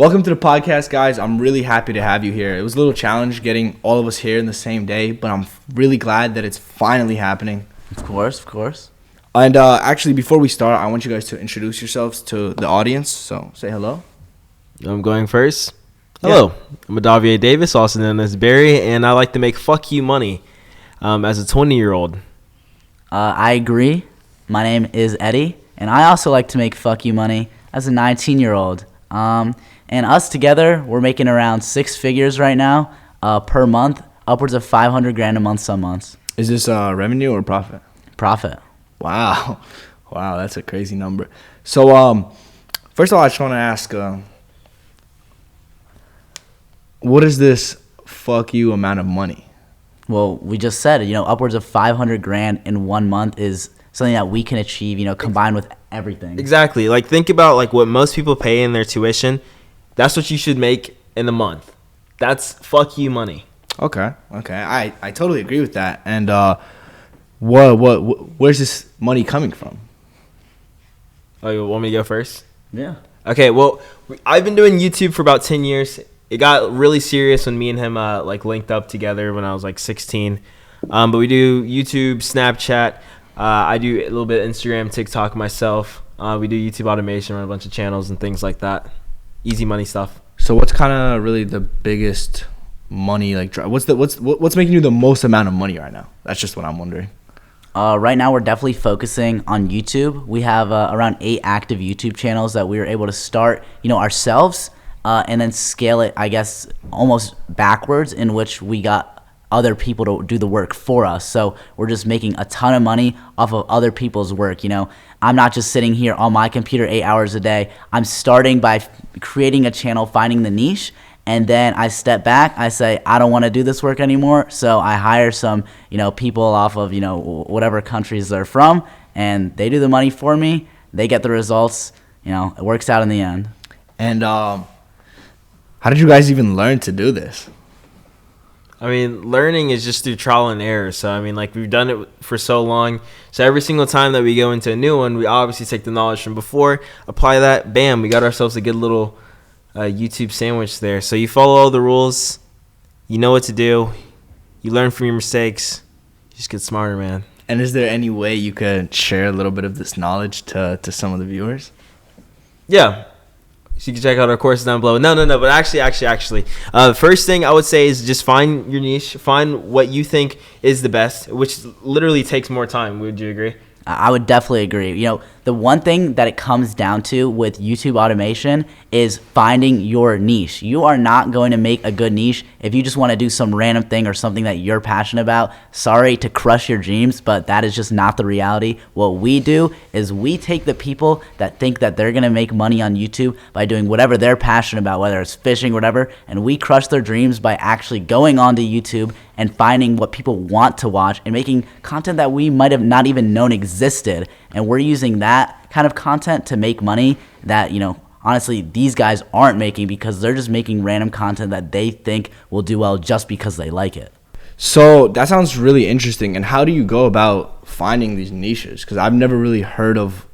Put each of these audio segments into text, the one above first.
Welcome to the podcast, guys. I'm really happy to have you here. It was a little challenge getting all of us here in the same day, but I'm really glad that it's finally happening. Of course. And actually, before we start, I want you guys to introduce yourselves to the audience. So say hello. I'm going first. Hello, yeah. I'm Adavier Davis, also known as Barry, and I like to make fuck you money as a 20-year-old. I agree. My name is Eddie, and I also like to make fuck you money as a 19-year-old. And us together, we're making around six figures right now per month, upwards of $500,000 a month some months. Is this revenue or profit? Profit. Wow, that's a crazy number. So, first of all, I just want to ask, what is this fuck you amount of money? Well, we just said, upwards of $500,000 in 1 month is something that we can achieve, combined with everything. Exactly. Like, think about like what most people pay in their tuition. That's what you should make in a month. That's fuck you money. Okay. I totally agree with that. And where's this money coming from? Oh, you want me to go first? Yeah. Okay. Well, I've been doing YouTube for about 10 years. It got really serious when me and him linked up together when I was 16. But we do YouTube, Snapchat. I do a little bit of Instagram, TikTok myself. We do YouTube automation, run a bunch of channels and things like that. Easy money stuff. So what's kind of really the biggest money what's making you the most amount of money right now? That's just what I'm wondering. Right now we're definitely focusing on YouTube. We have around 8 active YouTube channels that we were able to start, ourselves, and then scale it, I guess, almost backwards, in which we got other people to do the work for us. So we're just making a ton of money off of other people's work. I'm not just sitting here on my computer 8 hours a day. I'm starting by creating a channel, finding the niche, and then I step back. I say, I don't want to do this work anymore. So I hire some, people off of, whatever countries they're from, and they do the money for me. They get the results. It works out in the end. And how did you guys even learn to do this? I mean, learning is just through trial and error. So, we've done it for so long. So every single time that we go into a new one, we obviously take the knowledge from before, apply that, bam, we got ourselves a good little YouTube sandwich there. So you follow all the rules, you know what to do, you learn from your mistakes, you just get smarter, man. And is there any way you could share a little bit of this knowledge to some of the viewers? Yeah. So you can check out our courses down below. No. But actually, first thing I would say is just find your niche. Find what you think is the best, which literally takes more time. Would you agree? I would definitely agree. The one thing that it comes down to with YouTube automation is finding your niche. You are not going to make a good niche if you just want to do some random thing or something that you're passionate about. Sorry to crush your dreams, but that is just not the reality. What we do is we take the people that think that they're going to make money on YouTube by doing whatever they're passionate about, whether it's fishing, whatever, and we crush their dreams by actually going onto YouTube and finding what people want to watch and making content that we might have not even known existed. And we're using that kind of content to make money that, honestly, these guys aren't making because they're just making random content that they think will do well just because they like it. So that sounds really interesting. And how do you go about finding these niches? Because I've never really heard of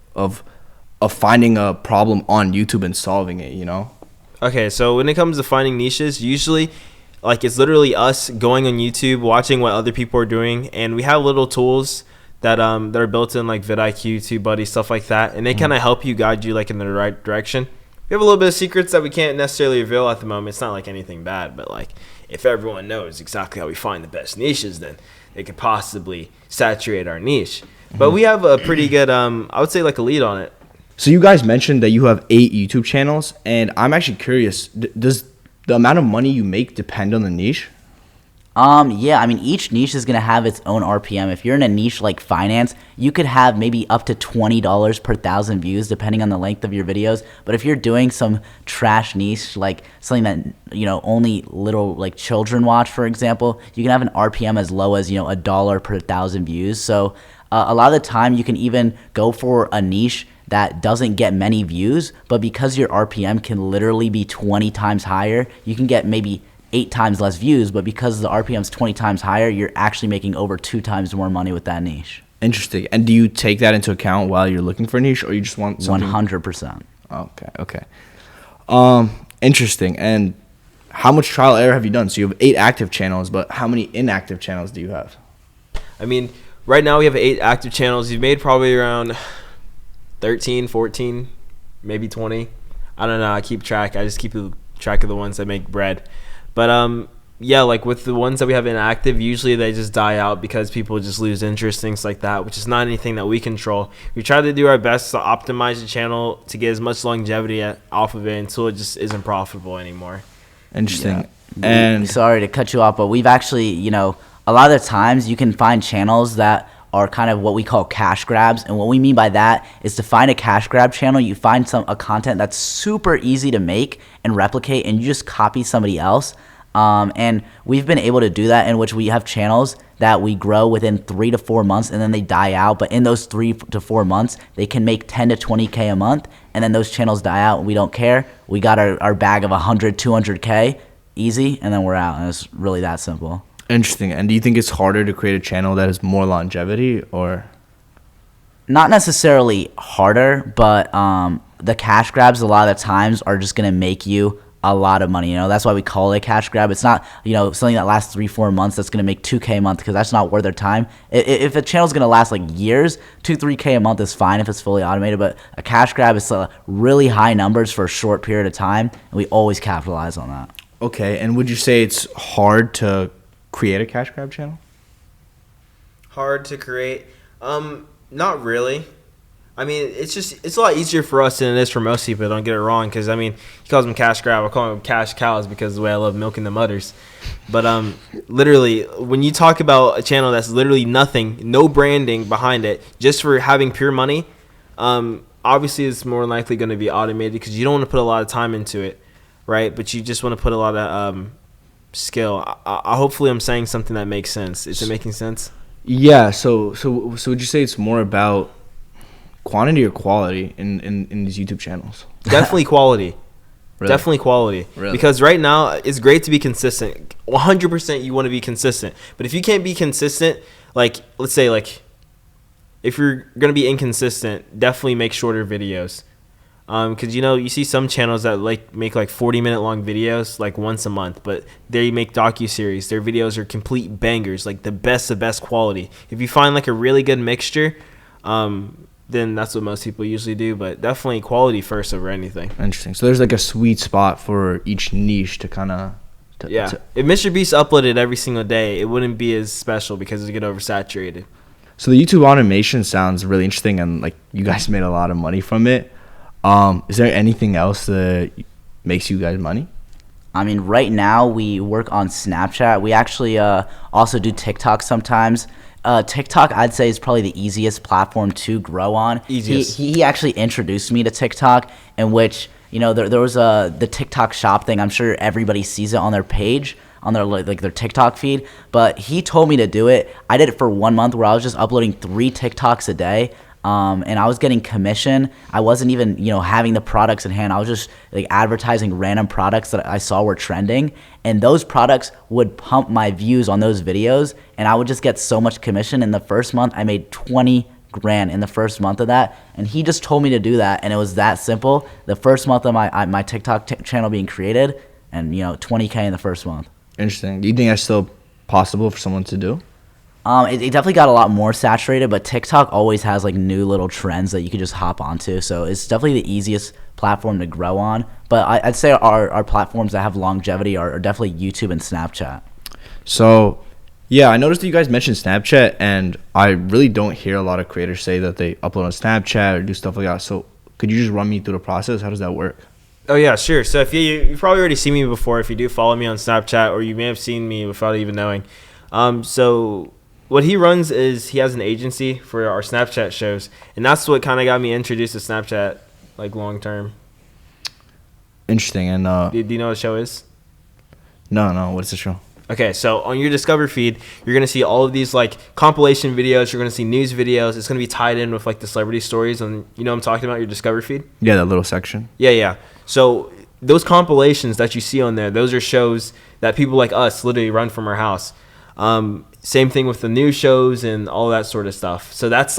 finding a problem on YouTube and solving it, Okay, so when it comes to finding niches, usually it's literally us going on YouTube, watching what other people are doing, and we have little tools that are built in like vidIQ, TubeBuddy, stuff like that, and they kind of help you, guide you in the right direction. We have a little bit of secrets that we can't necessarily reveal at the moment. It's not anything bad, but if everyone knows exactly how we find the best niches, then they could possibly saturate our niche. But we have a pretty good, I would say a lead on it. So you guys mentioned that you have 8 YouTube channels, and I'm actually curious, does the amount of money you make depend on the niche? Yeah, each niche is going to have its own RPM. If you're in a niche like finance, you could have maybe up to $20 per 1,000 views, depending on the length of your videos. But if you're doing some trash niche, like something that, only little children watch, for example, you can have an RPM as low as, $1 per 1,000 views. So a lot of the time you can even go for a niche that doesn't get many views, but because your RPM can literally be 20 times higher, you can get maybe 8 times less views, but because the RPM is 20 times higher, you're actually making over 2 times more money with that niche. Interesting. And do you take that into account while you're looking for a niche, or you just want something? 100%. Okay. Interesting. And how much trial error have you done? So you have 8 active channels, but how many inactive channels do you have? I mean, right now we have 8 active channels. You've made probably around 13, 14, maybe 20. I don't know. I keep track. I just keep track of the ones that make bread. But yeah, like with the ones that we have inactive, usually they just die out because people just lose interest, things like that, which is not anything that we control. We try to do our best to optimize the channel to get as much longevity off of it until it just isn't profitable anymore. Interesting. Yeah. And Sorry to cut you off, but we've actually, a lot of the times you can find channels that are kind of what we call cash grabs. And what we mean by that is to find a cash grab channel, you find a content that's super easy to make and replicate, and you just copy somebody else. And we've been able to do that, in which we have channels that we grow within 3 to 4 months, and then they die out. But in those 3 to 4 months, they can make 10 to 20K a month, and then those channels die out, and we don't care. We got our bag of 100, 200K easy, and then we're out. And it's really that simple. interesting. And do you think it's harder to create a channel that has more longevity, or? Not necessarily harder, but the cash grabs a lot of the times are just going to make you a lot of money. That's why we call it a cash grab. It's not, something that lasts 3-4 months that's going to make 2K a month, because that's not worth their time. If a channel's going to last like years, 2-3K a month is fine if it's fully automated, but a cash grab is really high numbers for a short period of time, and we always capitalize on that. Okay, and would you say it's hard to create a cash grab channel? Hard to create? Not really. I mean, it's a lot easier for us than it is for most people. Don't get it wrong, because I mean, he calls them cash grab. I call them cash cows because of the way I love milking the udders. But literally, when you talk about a channel that's literally nothing, no branding behind it, just for having pure money, obviously it's more likely going to be automated, because you don't want to put a lot of time into it, right? But you just want to put a lot of skill. I hopefully I'm saying something that makes sense. Is it making sense? Yeah. So would you say it's more about quantity or quality in these YouTube channels? Definitely quality. Really? Definitely quality. Really? Because right now it's great to be consistent. 100% you want to be consistent. But if you can't be consistent, like let's say like if you're going to be inconsistent, definitely make shorter videos. Because you see some channels that make 40-minute long videos like once a month, but they make docuseries. Their videos are complete bangers, like the best of best quality. If you find like a really good mixture, then that's what most people usually do. But definitely quality first over anything. Interesting. So there's like a sweet spot for each niche to kind of. Yeah. If Mr. Beast uploaded every single day, it wouldn't be as special because it would get oversaturated. So the YouTube automation sounds really interesting, and like you guys made a lot of money from it. Is there anything else that makes you guys money? I mean, right now we work on Snapchat. We actually also do TikTok sometimes. TikTok, I'd say, is probably the easiest platform to grow on. Easiest. He actually introduced me to TikTok, in which there was the TikTok shop thing. I'm sure everybody sees it on their page, on their TikTok feed. But he told me to do it. I did it for 1 month, where I was just uploading 3 TikToks a day. And I was getting commission. I wasn't even, having the products in hand. I was just advertising random products that I saw were trending, and those products would pump my views on those videos, and I would just get so much commission. In the first month, I made 20 grand in the first month of that, and he just told me to do that, and it was that simple. The first month of my TikTok channel being created, and 20K in the first month. Interesting. Do you think that's still possible for someone to do? It definitely got a lot more saturated, but TikTok always has new little trends that you can just hop onto. So it's definitely the easiest platform to grow on. But I'd say our platforms that have longevity are definitely YouTube and Snapchat. So, yeah, I noticed that you guys mentioned Snapchat, and I really don't hear a lot of creators say that they upload on Snapchat or do stuff like that. So could you just run me through the process? How does that work? Oh, yeah, sure. So if you've probably already seen me before. If you do follow me on Snapchat, or you may have seen me without even knowing. So what he runs is he has an agency for our Snapchat shows, and that's what kind of got me introduced to Snapchat long term. Interesting. And Do you know what the show is? No, what's the show? Okay, so on your Discover feed, you're going to see all of these compilation videos. You're going to see news videos. It's going to be tied in with the celebrity stories, and what I'm talking about, your Discover feed? Yeah, that little section. Yeah. So those compilations that you see on there, those are shows that people like us literally run from our house. Same thing with the news shows and all that sort of stuff. So that's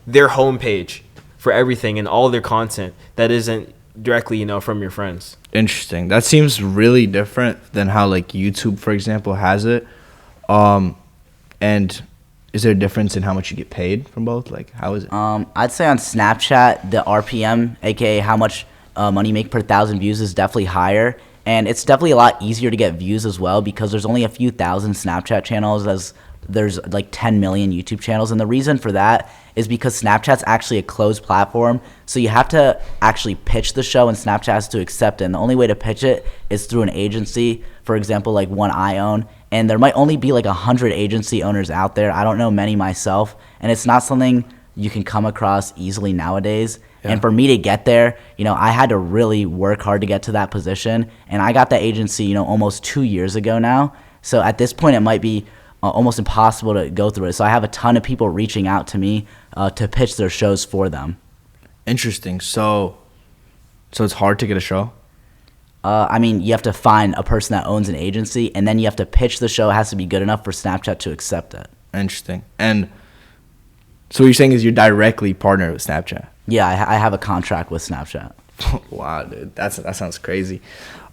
their homepage for everything and all their content that isn't directly, from your friends. Interesting. That seems really different than how like YouTube, for example, has it. And is there a difference in how much you get paid from both? Like, how is it? I'd say on Snapchat, the RPM, aka how much money you make per 1,000 views, is definitely higher. And it's definitely a lot easier to get views as well because there's only a few thousand Snapchat channels as there's like 10 million YouTube channels. And the reason for that is because Snapchat's actually a closed platform. So you have to actually pitch the show and Snapchat has to accept it. And the only way to pitch it is through an agency, for example, like one I own. And there might only be like 100 agency owners out there. I don't know many myself. And it's not something you can come across easily nowadays. Yeah. And for me to get there, I had to really work hard to get to that position. And I got that agency, almost 2 years ago now. So at this point, it might be almost impossible to go through it. So I have a ton of people reaching out to me to pitch their shows for them. Interesting. So it's hard to get a show? You have to find a person that owns an agency, and then you have to pitch the show. It has to be good enough for Snapchat to accept it. Interesting. And so what you're saying is you're directly partnered with Snapchat? Yeah, I have a contract with Snapchat. Wow, dude. That sounds crazy.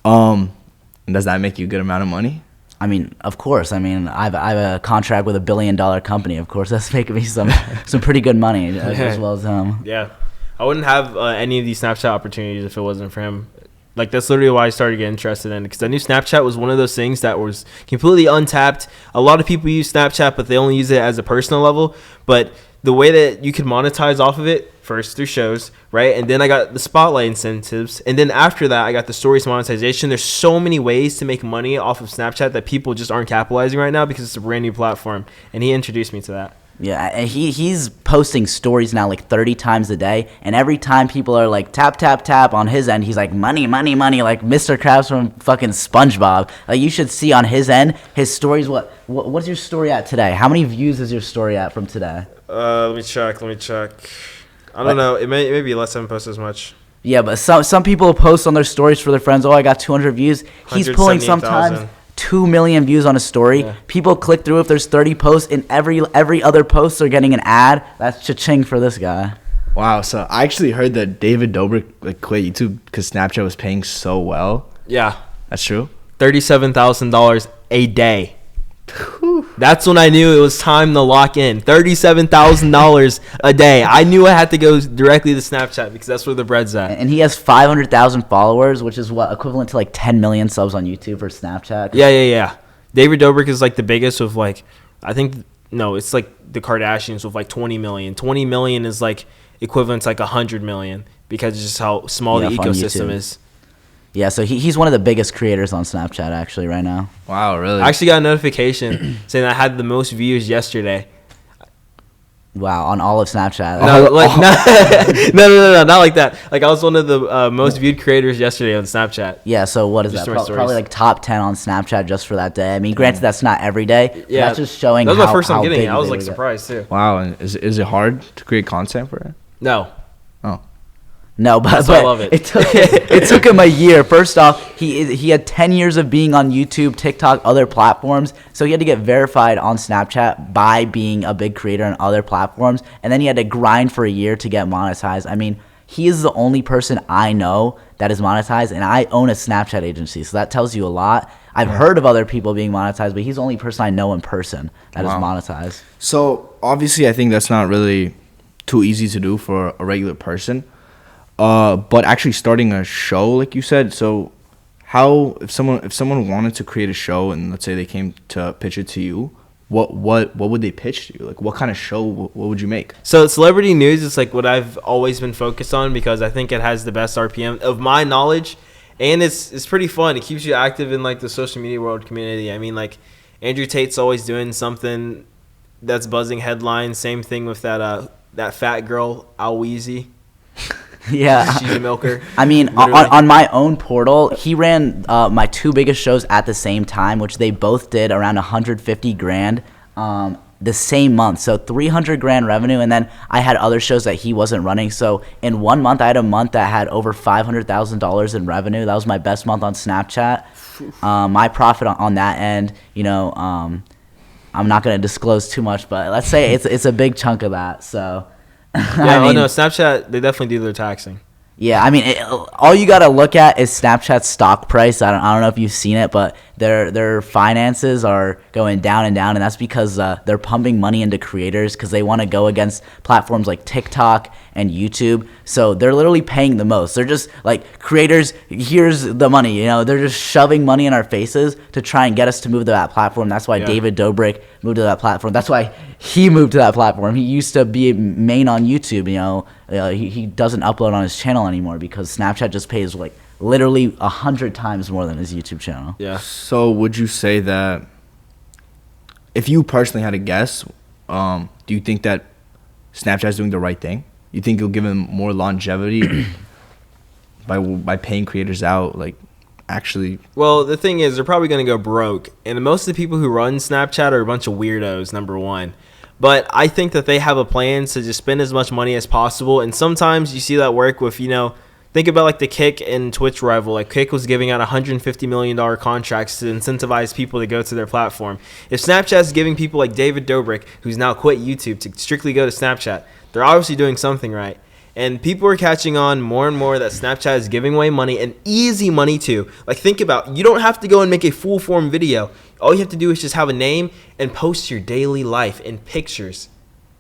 Does that make you a good amount of money? Of course. I have a contract with $1 billion company. Of course, that's making me some pretty good money as well as him. Yeah. I wouldn't have any of these Snapchat opportunities if it wasn't for him. Like, that's literally why I started getting interested in it, because I knew Snapchat was one of those things that was completely untapped. A lot of people use Snapchat, but they only use it as a personal level. But the way that you could monetize off of it, first through shows, right? And then I got the spotlight incentives. And then after that, I got the stories monetization. There's so many ways to make money off of Snapchat that people just aren't capitalizing right now because it's a brand new platform. And he introduced me to that. Yeah, and he's posting stories now like 30 times a day, and every time people are like tap tap tap on his end, he's like money money money, like Mr. Krabs from fucking SpongeBob. Like, you should see on his end, his stories. What's your story at today? How many views is your story at from today? Let me check. I don't know. It may be less. I haven't posted as much. Yeah, but some people post on their stories for their friends. Oh, I got 200 views. He's pulling sometimes 2 million views on a story. Yeah. People click through if there's 30 posts, and every other post they're getting an ad. That's cha-ching for this guy. Wow. So I actually heard that David Dobrik quit YouTube because Snapchat was paying so well. Yeah, that's true. $37,000 a day. That's when I knew it was time to lock in. $37,000 a day. I knew I had to go directly to Snapchat because that's where the bread's at. And he has 500,000 followers, which is equivalent to like 10 million subs on YouTube for Snapchat. Yeah. David Dobrik is like the biggest with like, it's like the Kardashians with like 20 million. 20 million is like equivalent to like 100 million because it's just how small the ecosystem is. Yeah, so he's one of the biggest creators on Snapchat actually right now. Wow, really? I actually got a notification saying I had the most views yesterday. Wow, on all of Snapchat. No, not like that. Like, I was one of the most viewed creators yesterday on Snapchat. Yeah, so what is that? Probably like top 10 on Snapchat just for that day. I mean, granted, that's not every day. Yeah, that's just showing. That was my first time getting it. I was like surprised too. Wow, and is it hard to create content for it? No. Oh. No, but I love it. It took him a year. First off, he had 10 years of being on YouTube, TikTok, other platforms. So he had to get verified on Snapchat by being a big creator on other platforms. And then he had to grind for a year to get monetized. I mean, he is the only person I know that is monetized, and I own a Snapchat agency. So that tells you a lot. I've heard of other people being monetized, but he's the only person I know in person that is monetized. So obviously I think that's not really too easy to do for a regular person. But actually starting a show, like you said, so how if someone wanted to create a show and let's say they came to pitch it to you, what would they pitch to you? Like, what kind of show what would you make? So celebrity news is like what I've always been focused on because I think it has the best RPM of my knowledge, and it's pretty fun. It keeps you active in like the social media world community. I mean, like Andrew Tate's always doing something that's buzzing headlines. Same thing with that fat girl Al Weezy. Yeah, she's a milker. I mean, on my own portal, he ran my two biggest shows at the same time, which they both did around 150 grand the same month. So 300 grand revenue, and then I had other shows that he wasn't running. So in 1 month, I had a month that had over $500,000 in revenue. That was my best month on Snapchat. My profit on that end, I'm not going to disclose too much, but let's say it's a big chunk of that. So. Yeah, no, Snapchat, they definitely do their taxing. Yeah, I mean, all you gotta look at is Snapchat's stock price. I don't know if you've seen it, but their finances are going down and down, and that's because they're pumping money into creators because they want to go against platforms like TikTok and YouTube. So they're literally paying the most. They're just like, creators, here's the money. They're just shoving money in our faces to try and get us to move to that platform. That's why David Dobrik moved to that platform. That's why he moved to that platform. He used to be main on YouTube. He doesn't upload on his channel anymore because Snapchat just pays like literally 100 times more than his YouTube channel. Yeah. So would you say that if you personally had to guess, do you think that Snapchat's doing the right thing? You think it'll give him more longevity by paying creators out, like actually? Well, the thing is, they're probably going to go broke, and most of the people who run Snapchat are a bunch of weirdos, number one. But I think that they have a plan to just spend as much money as possible, and sometimes you see that work with, think about like the Kick and Twitch rival. Like Kick was giving out $150 million contracts to incentivize people to go to their platform. If Snapchat's giving people like David Dobrik, who's now quit YouTube, to strictly go to Snapchat, they're obviously doing something right. And people are catching on more and more that Snapchat is giving away money, and easy money too. Like, think about, you don't have to go and make a full form video. All you have to do is just have a name and post your daily life in pictures,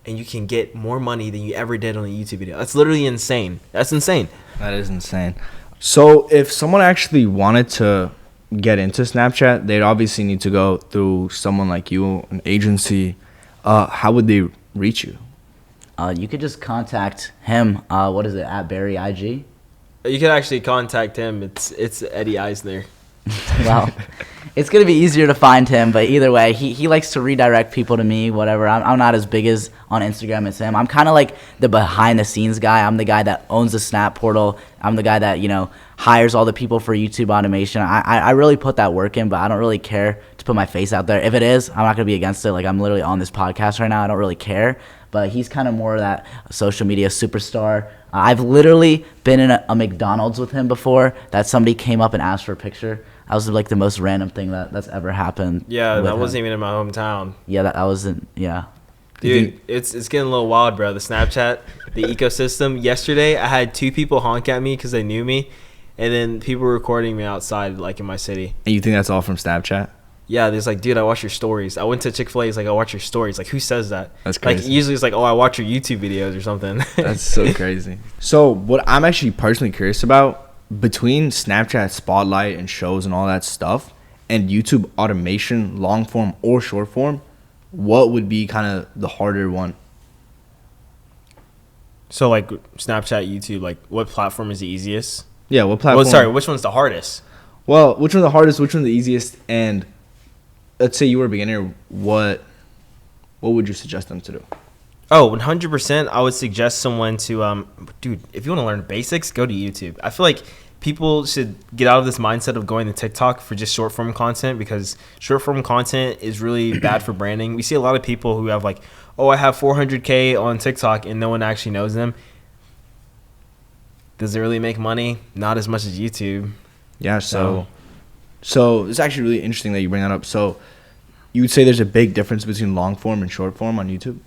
and you can get more money than you ever did on a YouTube video. That's literally insane. That's insane. That is insane. So if someone actually wanted to get into Snapchat, they'd obviously need to go through someone like you, an agency. How would they reach you? You could just contact him. What is it, at Barry IG? You can actually contact him. It's Eddie Eisner. Well, it's going to be easier to find him, but either way, he likes to redirect people to me, whatever. I'm not as big as on Instagram as him. I'm kind of like the behind-the-scenes guy. I'm the guy that owns the Snap portal. I'm the guy that, hires all the people for YouTube automation. I really put that work in, but I don't really care to put my face out there. If it is, I'm not going to be against it. Like, I'm literally on this podcast right now. I don't really care. But he's kind of more of that social media superstar. I've literally been in a McDonald's with him before that somebody came up and asked for a picture. That was like the most random thing that's ever happened. Yeah, that him. wasn't even in my hometown. Yeah, that wasn't. Yeah. Dude, it's getting a little wild, bro. The Snapchat, the ecosystem. Yesterday, I had 2 people honk at me because they knew me, and then people were recording me outside, like in my city. And you think that's all from Snapchat? Yeah, there's like, dude, I watch your stories. I went to Chick-fil-A. He's like, I watch your stories. Like, who says that? That's crazy. Like, usually it's like, oh, I watch your YouTube videos or something. That's so crazy. So what I'm actually personally curious about, between Snapchat Spotlight and shows and all that stuff, and YouTube automation, long form or short form, what would be kind of the harder one? So, like, Snapchat, YouTube, like, what platform is the easiest? Yeah, what platform? Well, sorry, which one's the hardest? Well, which one's the hardest, which one's the easiest, and let's say you were a beginner, what would you suggest them to do? Oh, 100%. I would suggest someone to, dude, if you want to learn basics, go to YouTube. I feel like people should get out of this mindset of going to TikTok for just short form content, because short form content is really bad for branding. We see a lot of people who have like, oh, I have 400K on TikTok and no one actually knows them. Does it really make money? Not as much as YouTube. Yeah, so it's actually really interesting that you bring that up. So you would say there's a big difference between long form and short form on YouTube?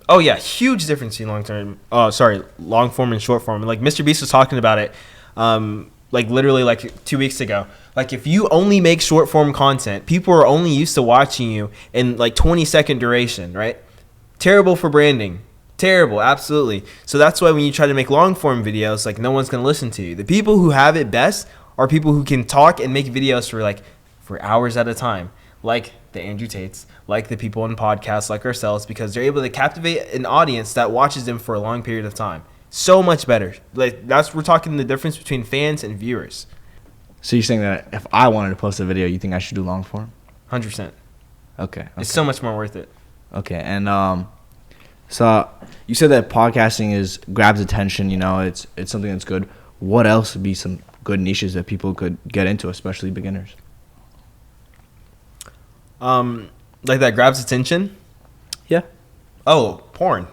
Oh yeah, huge difference in long form and short form. Like Mr. Beast was talking about it, like literally like 2 weeks ago. Like if you only make short form content, people are only used to watching you in like 20-second duration, right? Terrible for branding. Terrible, absolutely. So that's why when you try to make long form videos, like no one's gonna listen to you. The people who have it best are people who can talk and make videos for hours at a time, like the Andrew Tates, like the people in podcasts like ourselves, because they're able to captivate an audience that watches them for a long period of time. So much better. Like we're talking the difference between fans and viewers. So you're saying that if I wanted to post a video, you think I should do long form? 100%. Okay. It's so much more worth it. Okay, and so you said that podcasting grabs attention. It's something that's good. What else would be some good niches that people could get into, especially beginners? Like that grabs attention? Yeah. Oh, porn.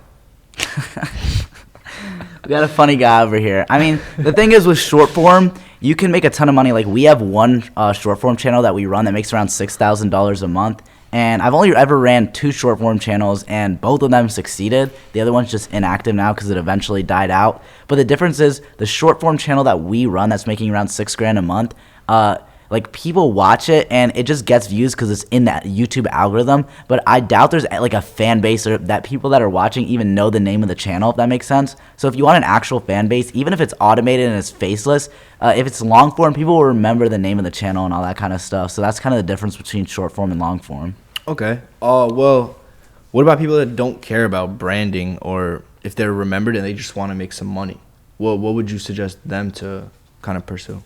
We got a funny guy over here. I mean, the thing is with short form, you can make a ton of money. Like we have one short form channel that we run that makes around $6,000 a month. And I've only ever ran 2 short form channels, and both of them succeeded. The other one's just inactive now because it eventually died out. But the difference is the short form channel that we run that's making around $6,000 a month, like people watch it and it just gets views because it's in that YouTube algorithm. But I doubt there's like a fan base or that people that are watching even know the name of the channel, if that makes sense. So if you want an actual fan base, even if it's automated and it's faceless, if it's long form, people will remember the name of the channel and all that kind of stuff. So that's kind of the difference between short form and long form. Okay. Well, what about people that don't care about branding, or if they're remembered and they just want to make some money? What would you suggest them to kind of pursue?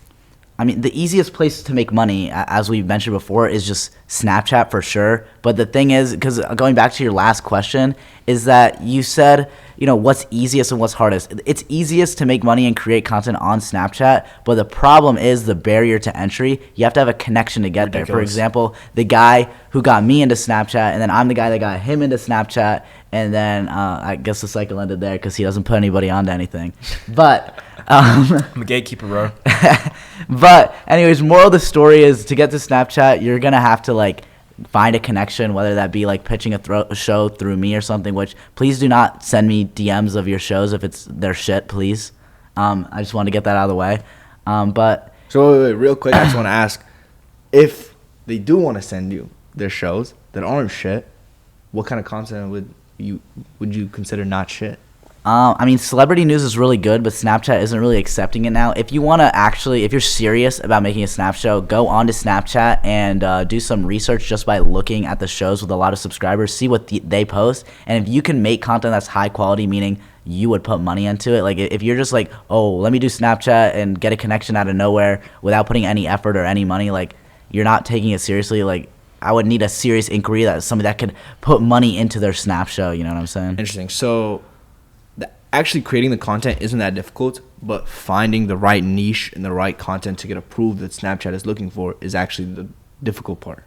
I mean, the easiest place to make money, as we mentioned before, is just Snapchat for sure. But the thing is, because going back to your last question, is that you said, what's easiest and what's hardest. It's easiest to make money and create content on Snapchat, but the problem is the barrier to entry. You have to have a connection to get there. For example, the guy who got me into Snapchat, and then I'm the guy that got him into Snapchat, and then I guess the cycle ended there because he doesn't put anybody onto anything. But I'm a gatekeeper, bro. But anyways, moral of the story is to get to Snapchat, you're going to have to like find a connection, whether that be like pitching a show through me or something, which please do not send me DMs of your shows if it's their shit, please. I just want to get that out of the way. But So wait, real quick, I just want to ask, if they do want to send you their shows that aren't shit, what kind of content would you consider not shit? I mean, celebrity news is really good, but Snapchat isn't really accepting it now. If you want to if you're serious about making a Snap show, go on to Snapchat and do some research just by looking at the shows with a lot of subscribers, see what they post. And if you can make content that's high quality, meaning you would put money into it. Like if you're just like, oh, let me do Snapchat and get a connection out of nowhere without putting any effort or any money, like you're not taking it seriously. Like I would need a serious inquiry that somebody that could put money into their Snap show. You know what I'm saying? Interesting. So actually creating the content isn't that difficult, but finding the right niche and the right content to get approved that Snapchat is looking for is actually the difficult part.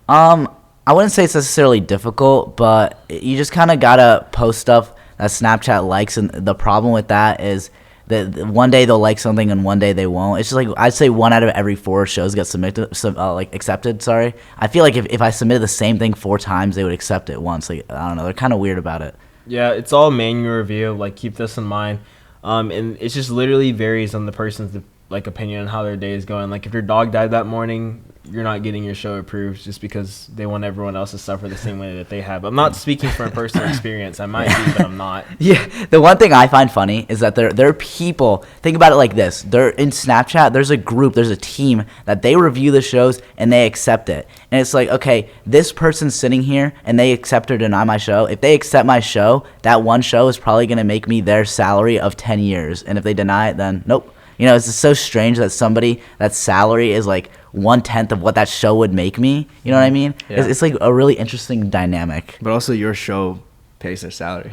I wouldn't say it's necessarily difficult, but you just kind of gotta post stuff that Snapchat likes, and the problem with that is that one day they'll like something and one day they won't. It's just like I'd say 1 out of every 4 shows get accepted. Sorry, I feel like if I submitted the same thing 4 times, they would accept it once. Like I don't know, they're kind of weird about it. Yeah, it's all manual review. Like, keep this in mind. And it just literally varies on the person's opinion on how their day is going. Like, if your dog died that morning, you're not getting your show approved just because they want everyone else to suffer the same way that they have. I'm not speaking from personal experience. I might be, but I'm not. Yeah, the one thing I find funny is that there are people, think about it like this. They're in Snapchat, there's a group, there's a team that they review the shows and they accept it. And it's like, okay, this person's sitting here and they accept or deny my show. If they accept my show, that one show is probably going to make me their salary of 10 years. And if they deny it, then nope. It's just so strange that somebody that's salary is like 1/10 of what that show would make me. You know what I mean? Yeah. It's like a really interesting dynamic. But also your show pays their salary.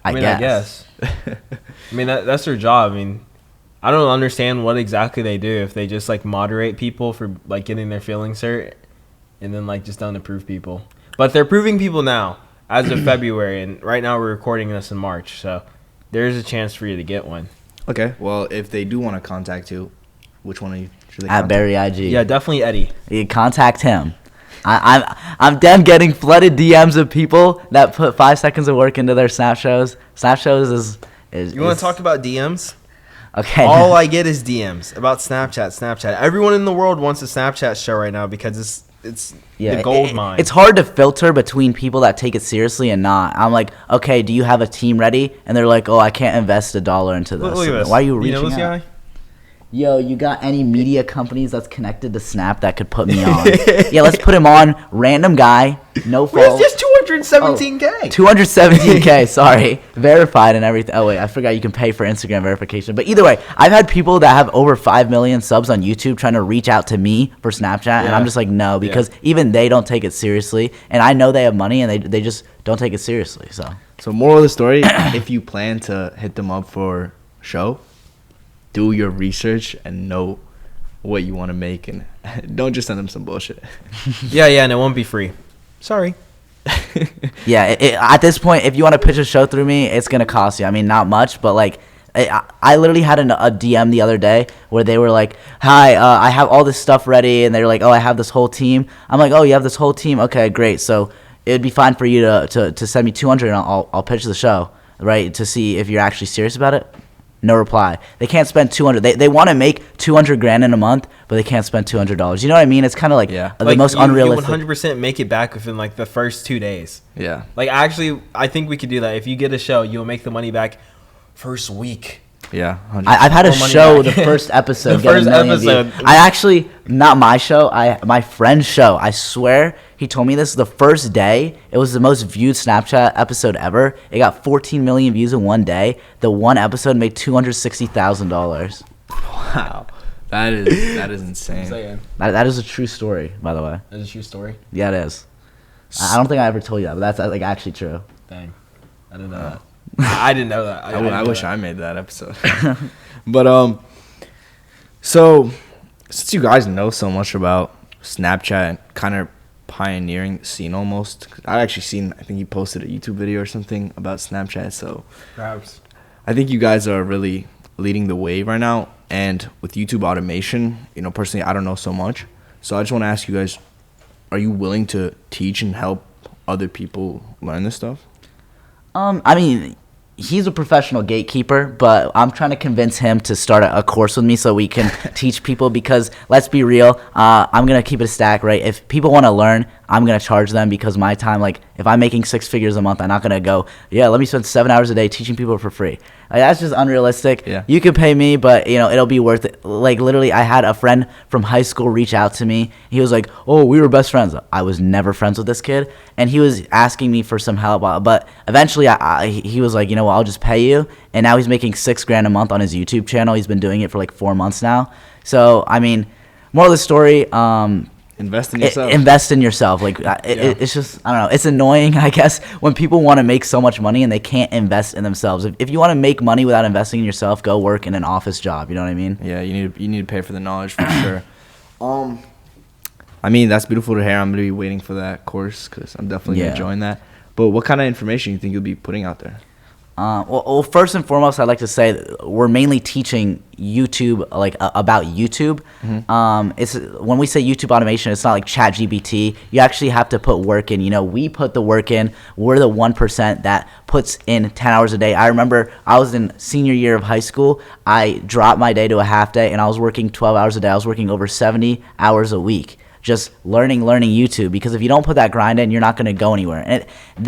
I guess. I mean, that's their job. I mean, I don't understand what exactly they do if they just like moderate people for like getting their feelings hurt and then like just don't approve people. But they're approving people now as of February, and right now we're recording this in March, so there's a chance for you to get one. Okay, well, if they do want to contact you, which one should they At contact? Barry IG. Yeah, definitely Eddie. You contact him. I'm done getting flooded DMs of people that put 5 seconds of work into their Snap shows. Snap shows is You want to talk about DMs? Okay. All I get is DMs about Snapchat. Everyone in the world wants a Snapchat show right now because it's the gold mine. It's hard to filter between people that take it seriously and not. I'm like, okay, do you have a team ready? And they're like, oh, I can't invest $1 into this. Look at this. Why are you reaching know this out? guy? Yo, you got any media companies that's connected to Snap that could put me on? Yeah, let's put him on. Random guy, no Where's fault. just 217K? 217K, sorry. Verified and everything. Oh, wait, I forgot you can pay for Instagram verification. But either way, I've had people that have over 5 million subs on YouTube trying to reach out to me for Snapchat, and I'm just like, no, because even they don't take it seriously. And I know they have money, and they just don't take it seriously. So moral of the story, if you plan to hit them up for a show, do your research and know what you want to make, and don't just send them some bullshit. Yeah, and it won't be free. Sorry. yeah, at this point, if you want to pitch a show through me, it's going to cost you. I mean, not much, but like I literally had a DM the other day where they were like, "Hi, I have all this stuff ready," and they were like, "Oh, I have this whole team." I'm like, "Oh, you have this whole team? Okay, great. So it'd be fine for you to send me 200, and I'll pitch the show, right, to see if you're actually serious about it." No reply. They can't spend 200. They want to make 200 grand in a month, but they can't spend $200. You know what I mean? It's kind of like the most unrealistic. You 100% make it back within like the first 2 days. Yeah. Like actually, I think we could do that. If you get a show, you'll make the money back first week. Yeah, 100%. I've had a show, the first episode. The first episode. I actually, not my show, my friend's show. I swear, he told me this the first day. It was the most viewed Snapchat episode ever. It got 14 million views in one day. The one episode made $260,000. Wow, that is insane. That is a true story, by the way. That's a true story? Yeah, it is. I don't think I ever told you that, but that's like actually true. Dang, I didn't know that. I didn't know that. I wish I made that episode. But so since you guys know so much about Snapchat and kind of pioneering the scene almost, I actually seen, I think you posted a YouTube video or something about Snapchat. So Perhaps. I think you guys are really leading the wave right now. And with YouTube automation, personally, I don't know so much. So I just want to ask you guys, are you willing to teach and help other people learn this stuff? I mean, he's a professional gatekeeper, but I'm trying to convince him to start a course with me so we can teach people, because let's be real, I'm going to keep it a stack, right? If people want to learn, I'm going to charge them, because my time, like, if I'm making 6 figures a month, I'm not going to go, yeah, let me spend 7 hours a day teaching people for free. Like, that's just unrealistic. Yeah. You could pay me, but, it'll be worth it. Like, literally, I had a friend from high school reach out to me. He was like, oh, we were best friends. I was never friends with this kid, and he was asking me for some help, but eventually he was like, well, I'll just pay you, and now he's making $6 grand a month on his YouTube channel. He's been doing it for like 4 months now. So, I mean, moral of the story, invest in yourself. Invest in yourself. Like, it's just, I don't know. It's annoying, I guess, when people want to make so much money and they can't invest in themselves. If you want to make money without investing in yourself, go work in an office job. You know what I mean? Yeah, you need to pay for the knowledge for sure. I mean, that's beautiful to hear. I'm gonna be waiting for that course because I'm definitely gonna join that. But what kind of information you think you'll be putting out there? Well, first and foremost, I'd like to say that we're mainly teaching YouTube, like about YouTube. Mm-hmm. It's when we say YouTube automation, it's not like ChatGPT. You actually have to put work in. We put the work in. We're the 1% that puts in 10 hours a day. I remember I was in senior year of high school. I dropped my day to a half day, and I was working 12 hours a day. I was working over 70 hours a week. Just learning YouTube, because if you don't put that grind in, you're not going to go anywhere. And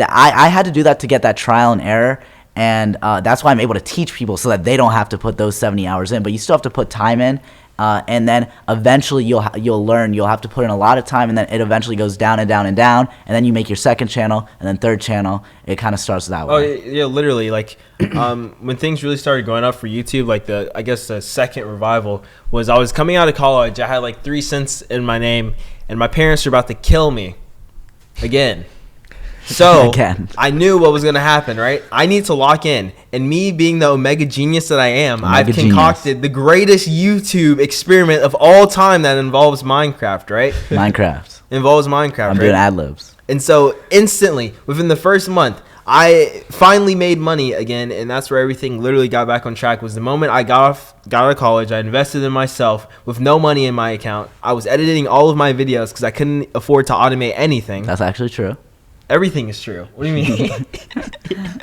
I had to do that to get that trial and error, and that's why I'm able to teach people so that they don't have to put those 70 hours in. But you still have to put time in, and then eventually you'll learn. You'll have to put in a lot of time, and then it eventually goes down and down and down, and then you make your second channel and then third channel. It kind of starts that way. Oh yeah, literally. Like when things really started going up for YouTube, like I guess the second revival was, I was coming out of college. I had like 3 cents in my name, and my parents were about to kill me again. So I knew what was going to happen, right? I need to lock in. And me being the omega genius that I am, I've concocted the greatest YouTube experiment of all time that involves Minecraft, right? Involves Minecraft, I'm doing ad-libs. And so instantly, within the first month, I finally made money again, and that's where everything literally got back on track. Was the moment I got out of college, I invested in myself with no money in my account. I was editing all of my videos because I couldn't afford to automate anything. That's actually true. Everything is true. What do you mean?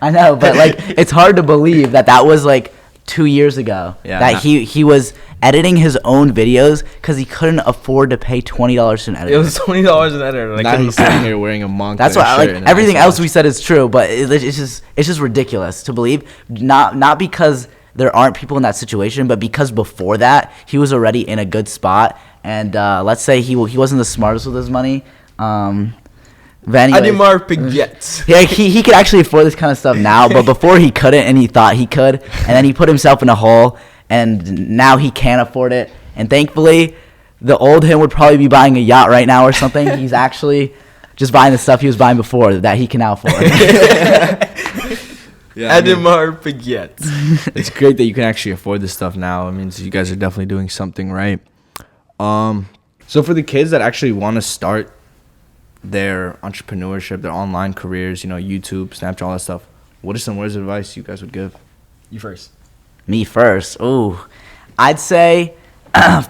I know, but like, it's hard to believe that was like 2 years ago. Yeah, that he was editing his own videos because he couldn't afford to pay $20 to an editor. It was $20 an editor. Now he's sitting here wearing a monk. That's why, like, everything else we said is true, but it's just ridiculous to believe. Not because there aren't people in that situation, but because before that he was already in a good spot. And let's say he wasn't the smartest with his money. Ademar Piguet. Yeah, he could actually afford this kind of stuff now, but before he couldn't, and he thought he could, and then he put himself in a hole, and now he can't afford it. And thankfully, the old him would probably be buying a yacht right now or something. He's actually just buying the stuff he was buying before that he can now afford. Ademar Piguet. It's great that you can actually afford this stuff now. I mean, so you guys are definitely doing something right. So for the kids that actually want to start their entrepreneurship, their online careers, YouTube, Snapchat, all that stuff, what are some words of advice you guys would give? You first. Me first. Ooh, I'd say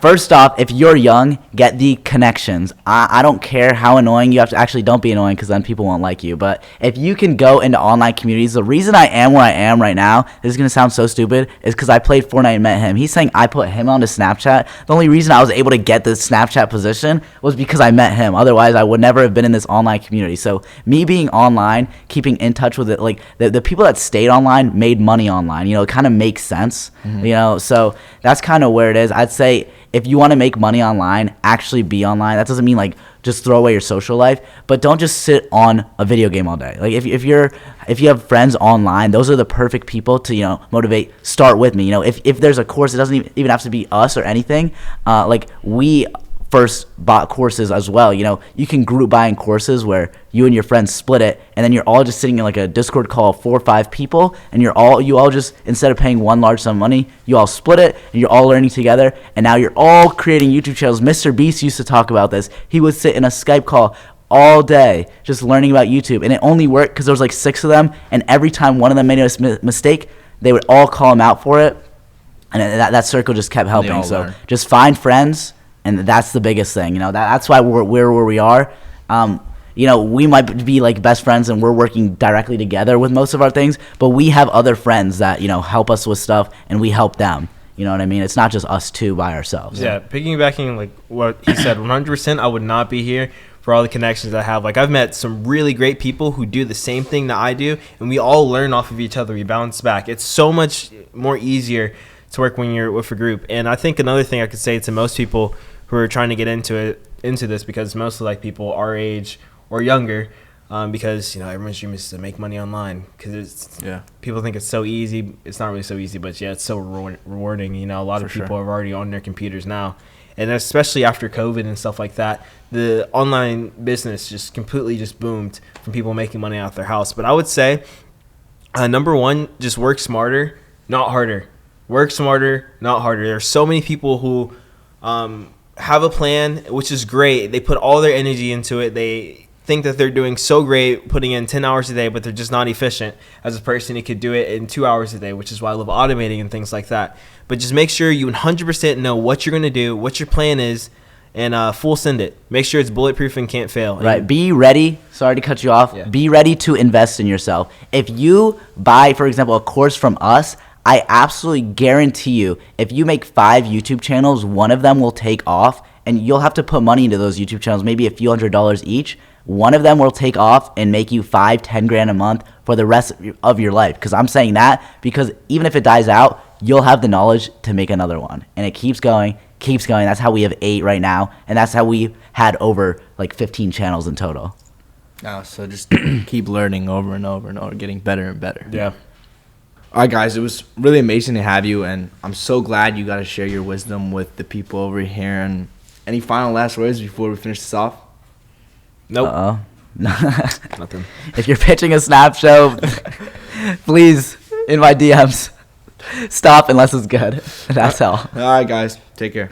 first off, if you're young, get the connections. I don't care how annoying you have to. Actually, don't be annoying because then people won't like you. But if you can go into online communities, the reason I am where I am right now, this is going to sound so stupid, is because I played Fortnite and met him. He's saying I put him onto Snapchat. The only reason I was able to get this Snapchat position was because I met him. Otherwise, I would never have been in this online community. So me being online, keeping in touch with it, like the people that stayed online made money online. You know, it kind of makes sense. You know, so that's kind of where it is. I'd say if you want to make money online, actually be online. That doesn't mean like just throw away your social life, but don't just sit on a video game all day. Like if you have friends online, those are the perfect people to, you know, motivate. Start with me. You know, if there's a course, it doesn't even have to be us or anything. Like we first bought courses as well. You know, you can group buying courses where you and your friends split it, and then you're all just sitting in like a Discord call of 4 or 5 people, and you all just, instead of paying one large sum of money, you all split it, and you're all learning together, and now you're all creating YouTube channels. Mr. Beast used to talk about this. He would sit in a Skype call all day just learning about YouTube, and it only worked because there was like 6 of them, and every time one of them made a mistake, they would all call him out for it, and that circle just kept helping. So learn. just find friends. And that's the biggest thing, you know. That's why we're where we are. You know, we might be like best friends, and we're working directly together with most of our things. But we have other friends that, you know, help us with stuff, and we help them. You know what I mean? It's not just us two by ourselves. Yeah, piggybacking like what he said, 100%. I would not be here for all the connections I have. Like I've met some really great people who do the same thing that I do, and we all learn off of each other. We bounce back. It's so much more easier to work when you're with a group. And I think another thing I could say to most people who are trying to get into this, because it's mostly like people our age or younger, because, you know, everyone's dream is to make money online, because people think it's so easy. It's not really so easy, but yeah, it's so rewarding. You know, a lot of people are already on their computers now, and especially after COVID and stuff like that, the online business just completely just boomed from people making money out their house. But I would say, number one, just work smarter, not harder. Work smarter, not harder. There are so many people who have a plan, which is great. They put all their energy into it. They think that they're doing so great, putting in 10 hours a day, but they're just not efficient. As a person, you could do it in 2 hours a day, which is why I love automating and things like that. But just make sure you 100% know what you're going to do, what your plan is, and full send it. Make sure it's bulletproof and can't fail. Right. Be ready. Sorry to cut you off. Yeah. Be ready to invest in yourself. If you buy, for example, a course from us, I absolutely guarantee you, if you make 5 YouTube channels, one of them will take off, and you'll have to put money into those YouTube channels, maybe a few $100s each. One of them will take off and make you $5-10 grand a month for the rest of your life. Because I'm saying that because even if it dies out, you'll have the knowledge to make another one. And it keeps going. That's how we have 8 right now, and that's how we had over like 15 channels in total. So just keep learning over and over and over, getting better and better. Yeah. All right, guys, it was really amazing to have you, and I'm so glad you got to share your wisdom with the people over here. And any final last words before we finish this off? Nope. Uh-oh. Nothing. If you're pitching a Snap show, please, in my DMs, stop unless it's good. That's all. All right, guys, take care.